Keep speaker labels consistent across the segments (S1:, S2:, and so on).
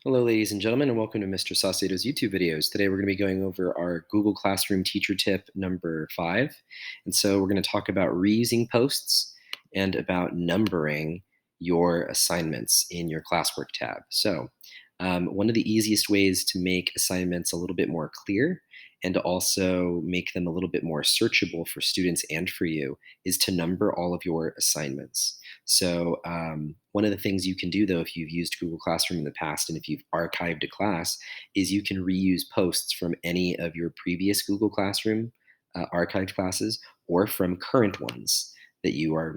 S1: Hello, ladies and gentlemen, and welcome to Mr. Saucedo's YouTube videos. Today, we're going to be going over our Google Classroom teacher tip number 5. And so, we're going to talk about reusing posts and about numbering your assignments in your classwork tab. One of the easiest ways to make assignments a little bit more clear and to also make them a little bit more searchable for students and for you is to number all of your assignments. One of the things you can do, though, if you've used Google Classroom in the past and if you've archived a class, is you can reuse posts from any of your previous Google Classroom archived classes or from current ones that you are,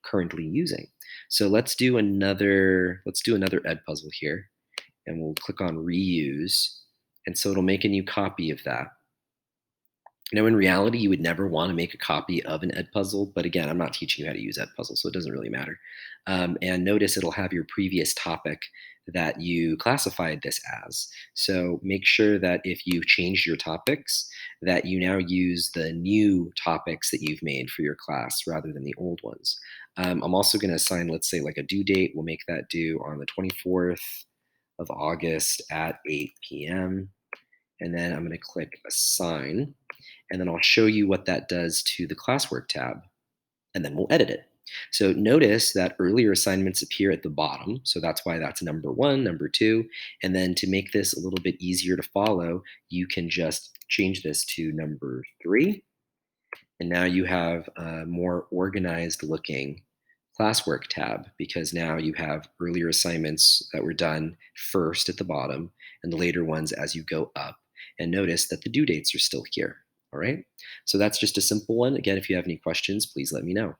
S1: currently using. So let's do another Ed puzzle here, and we'll click on reuse, and so it'll make a new copy of that. Now, in reality, you would never want to make a copy of an Edpuzzle, but again, I'm not teaching you how to use Edpuzzle, so it doesn't really matter. And notice it'll have your previous topic that you classified this as. So make sure that if you've changed your topics, that you now use the new topics that you've made for your class rather than the old ones. I'm also going to assign, let's say, like a due date. We'll make that due on the 24th of August at 8 p.m. And then I'm going to click assign, and then I'll show you what that does to the classwork tab, and then we'll edit it. So notice that earlier assignments appear at the bottom, so that's why that's number 1, number 2, and then to make this a little bit easier to follow, you can just change this to number 3, and now you have a more organized looking classwork tab because now you have earlier assignments that were done first at the bottom and the later ones as you go up. And notice that the due dates are still here. All right. So that's just a simple one. Again, if you have any questions, please let me know.